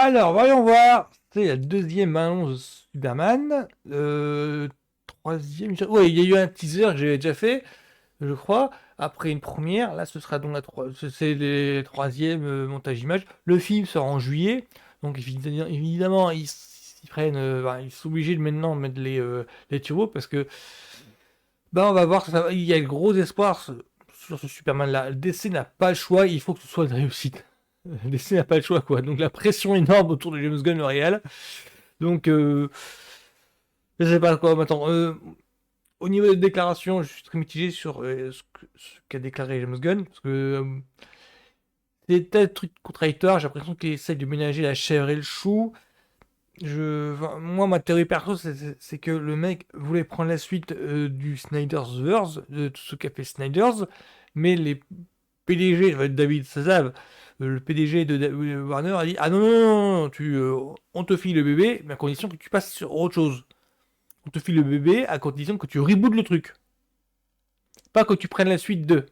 Alors, voyons voir. C'est la deuxième annonce de Superman. Troisième. Ouais, il y a eu un teaser que j'avais déjà fait, je crois. Après une première, là, ce sera donc c'est les troisième montage image. Le film sera en juillet. Donc, évidemment, ils prennent. Ils sont obligés de maintenant mettre les turbos parce que. Bah, on va voir. Il y a le gros espoir sur ce Superman-là. Le DC n'a pas le choix. Il faut que ce soit une réussite. DC n'a pas le choix, quoi. Donc la pression énorme autour de James Gunn, le réel. Donc, je sais pas quoi m'attendre. Au niveau des déclarations, je suis très mitigé sur ce qu'a déclaré James Gunn. Parce que c'est peut-être un truc contradictoire. J'ai l'impression qu'il essaie de ménager la chèvre et le chou. Enfin, moi, ma théorie perso, c'est que le mec voulait prendre la suite du Snyder's Verse, de tout ce qu'a fait Snyder's, mais les PDG, David Sazav, le PDG de Warner, a dit: ah non, non, non, non, on te file le bébé, mais à condition que tu passes sur autre chose. On te file le bébé à condition que tu rebootes le truc. Pas que tu prennes la suite de.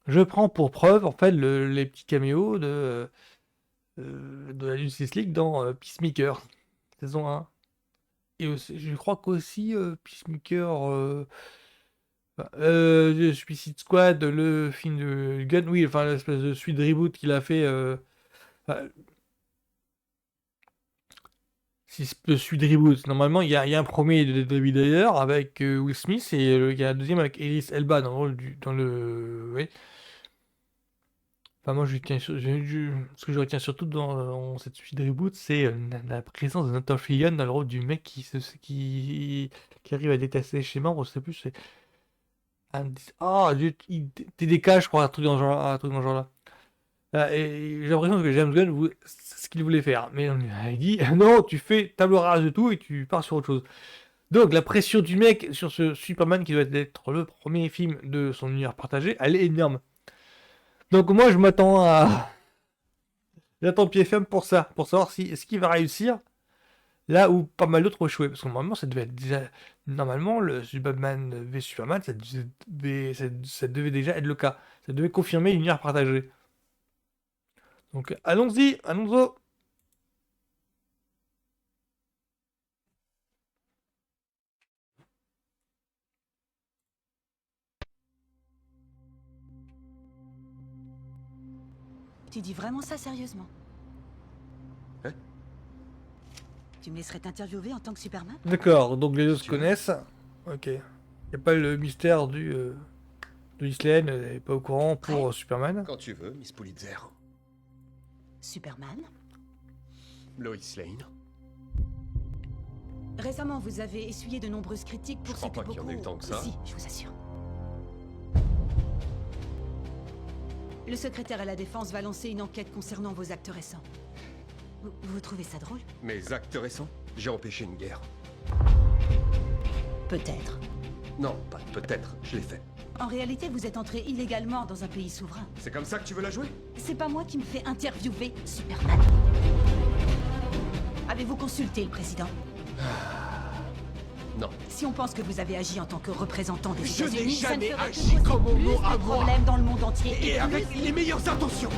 Je prends pour preuve, en fait, les petits caméos de la Justice League dans Peacemaker, saison 1. Et aussi, je crois qu'aussi Peacemaker, Suicide Squad, le film de Gunn, oui, enfin l'espèce de suite de reboot qu'il a fait. Enfin, si c'est le suite de reboot, normalement il y a un premier de David Ayer avec Will Smith et il y a un deuxième avec Idris Elba dans le rôle dans le. Oui. Enfin, moi, ce que je retiens surtout dans cette suite de reboot, c'est la présence de Nathan Fillion dans le rôle du mec qui arrive à détasser les schémas. Je sais plus, c'est TDK, je crois, un truc dans ce genre-là. Et j'ai l'impression que James Gunn, c'est ce qu'il voulait faire. Mais on lui a dit: non, tu fais table rase de tout et tu pars sur autre chose. Donc, la pression du mec sur ce Superman qui doit être le premier film de son univers partagé, elle est énorme. Donc, moi, je m'attends à. J'attends pied ferme pour ça, pour savoir si est-ce qu'il va réussir là où pas mal d'autres ont échoué. Parce que normalement, ça devait être déjà. Normalement, le Superman v Superman, ça devait déjà être le cas. Ça devait confirmer l'univers partagé. Donc, allons-y, allons-y. Tu dis vraiment ça sérieusement? Hein? Tu me laisserais t'interviewer en tant que Superman? D'accord, donc les deux se Tu veux? connaissent. Ok. Y a pas le mystère de Islane, elle est pas au courant pour Ouais. Superman. Quand tu veux, Miss Pulitzer. Superman? Lois Lane. Récemment, vous avez essuyé de nombreuses critiques pour Je ce crois que pas qu'il y en ait eu tant que ça. Si, je vous assure. Le secrétaire à la Défense va lancer une enquête concernant vos actes récents. Vous trouvez ça drôle? Mes actes récents? J'ai empêché une guerre. Peut-être. Non, pas peut-être, je l'ai fait. En réalité, vous êtes entré illégalement dans un pays souverain. C'est comme ça que tu veux la jouer? C'est pas moi qui me fais interviewer, Superman. Avez-vous consulté le président? Non. Si on pense que vous avez agi en tant que représentant des Je n'ai États-Unis, ça ne jamais ferait que agi causer comme mon plus nom à de moi. problèmes dans le monde entier. Et avec plus- les meilleures intentions!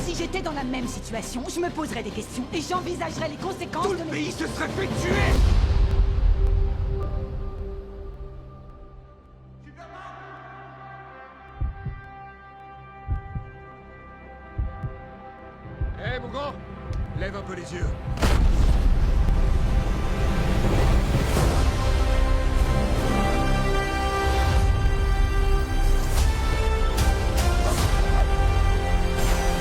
Si j'étais dans la même situation, je me poserais des questions et j'envisagerais les conséquences Tout de le mes... pays se serait fait tuer! Hé, mon grand! Lève un peu les yeux.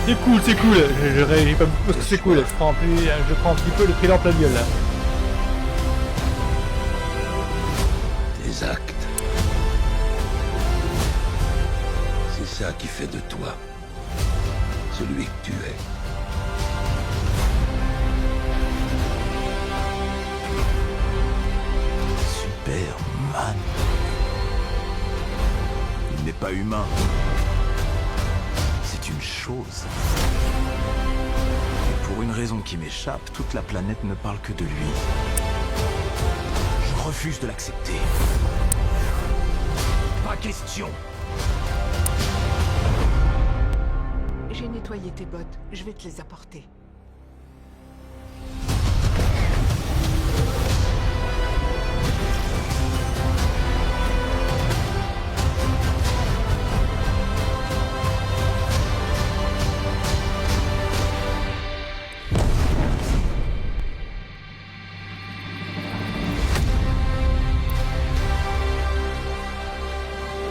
C'est cool, c'est cool. Je réagis pas beaucoup parce que c'est cool. Je prends un petit peu le trailer en pleine gueule là. Tes actes. C'est ça qui fait de toi celui que tu es. Superman. Il n'est pas humain. C'est une chose. Et pour une raison qui m'échappe, toute la planète ne parle que de lui. Je refuse de l'accepter. Pas question. J'ai nettoyé tes bottes, je vais te les apporter.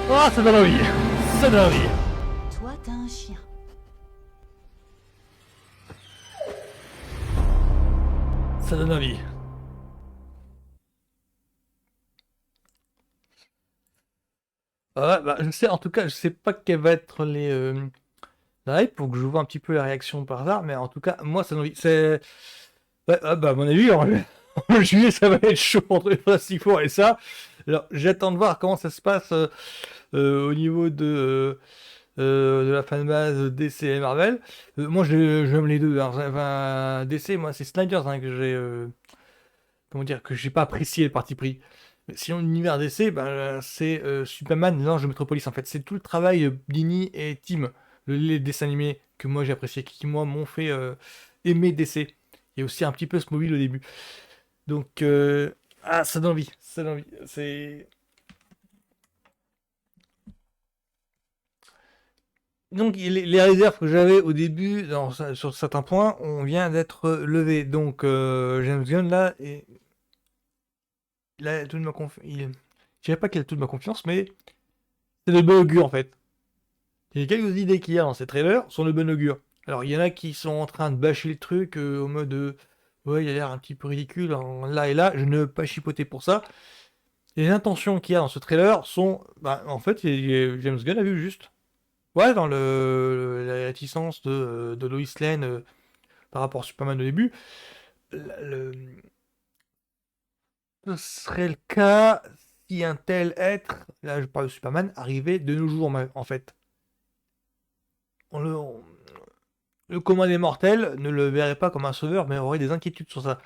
Oh, ça donne envie. Ça donne envie. Toi, t'as un chien. Ça donne envie. Ouais, bah, je sais, en tout cas, je sais pas quelles va être la hype, pour que je vois un petit peu la réaction par hasard, mais en tout cas, moi, ça donne envie. C'est. Ouais, ah bah, à mon avis, en juillet, ça va être chaud entre les Fantastic Four et ça. Alors, j'attends de voir comment ça se passe au niveau de la fanbase DC et Marvel. Moi, j'aime les deux, hein. Enfin, DC, moi, c'est Snyder hein, que j'ai. Comment dire, que j'ai pas apprécié le parti pris. Mais sinon, l'univers DC, ben, c'est Superman, l'ange de Metropolis, en fait. C'est tout le travail Dini et Tim, les dessins animés que moi j'ai apprécié, qui moi m'ont fait aimer DC. Et aussi un petit peu Smallville au début. Donc, ah, ça donne envie, ça donne envie. C'est. Donc, les réserves que j'avais au début, sur certains points, on vient d'être levées. Donc, James Gunn, là, il a toute ma confiance. Je dirais pas qu'il a toute ma confiance, mais c'est de bon augure, en fait. Les quelques idées qu'il y a dans ces trailers sont de bon augure. Alors, il y en a qui sont en train de bâcher le truc au mode ouais, il a l'air un petit peu ridicule là et là. Je ne veux pas chipoter pour ça. Les intentions qu'il y a dans ce trailer sont. Bah, en fait, James Gunn a vu juste. Ouais, dans la réticence de Lois Lane par rapport à Superman au début, le- ce serait le cas si un tel être, là je parle de Superman, arrivait de nos jours en fait. Le commun des mortels ne le verrait pas comme un sauveur, mais aurait des inquiétudes sur ça.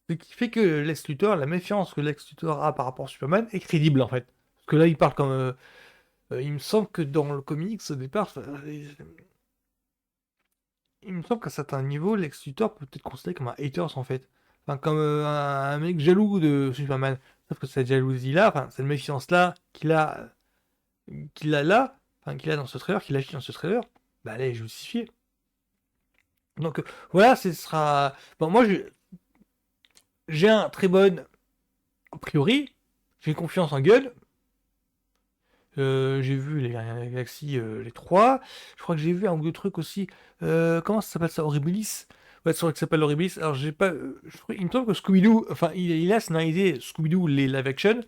Ce qui fait que Lex Luthor, la méfiance que Lex Luthor a par rapport à Superman est crédible en fait. Parce que là il parle comme. Il me semble que dans le comics au départ, il me semble qu'à certains niveaux, Lex Luthor peut être considéré comme un haters en fait. Enfin, comme un mec jaloux de Superman. Sauf que cette jalousie-là, enfin, cette méfiance-là qu'il a là, enfin, qu'il a dans ce trailer, qu'il agit dans ce trailer, bah, elle est justifiée. Donc voilà, ce sera. Bon, moi, j'ai un très bon a priori. J'ai confiance en Gunn. J'ai vu les Galaxies, les 3. Je crois que j'ai vu un ou deux trucs aussi. Comment ça s'appelle ça? Horribilis? Ouais, c'est vrai que ça s'appelle Horribilis. Alors, j'ai pas. Il me semble que Scooby-Doo. Enfin, il a scénarisé Scooby-Doo, les live action.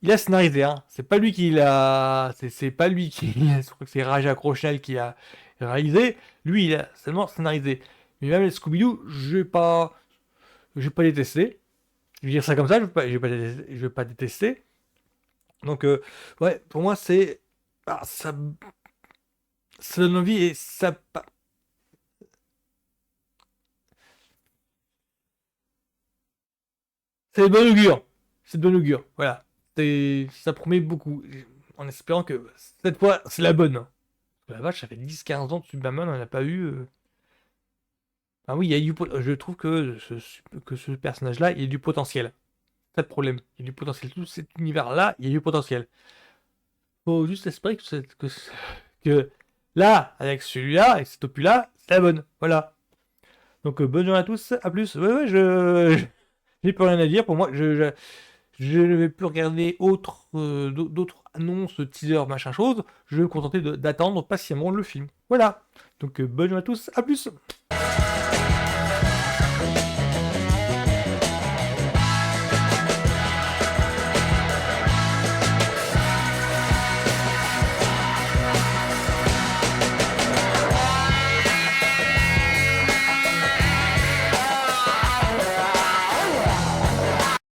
Il a scénarisé, hein. C'est pas lui qui l'a. C'est pas lui qui. Je crois que c'est Raja Crochet qui a réalisé. Lui, il a seulement scénarisé. Mais même les Scooby-Doo, je vais pas. Je vais pas les tester. Je vais dire ça comme ça, je vais pas détester. Donc, ouais, pour moi, c'est. Ah, ça donne envie et ça. C'est de bon augure. C'est de bon augure. Voilà. Ça promet beaucoup. En espérant que cette fois, c'est la bonne. Parce que la vache, ça fait 10-15 ans de Superman, on n'a pas eu. Ah oui, il y a je trouve que ce personnage-là, il y a du potentiel. C'est le problème. Il y a du potentiel. Tout cet univers-là, il y a du potentiel. Faut juste espérer que là, avec celui-là, avec cet opus-là, c'est la bonne. Voilà. Donc, bonne journée à tous. À plus. Ouais, j'ai plus rien à dire. Pour moi, je ne vais plus regarder d'autres annonces, teasers, machin chose. Je vais me contenter d'attendre patiemment le film. Voilà. Donc, bonne journée à tous. À plus.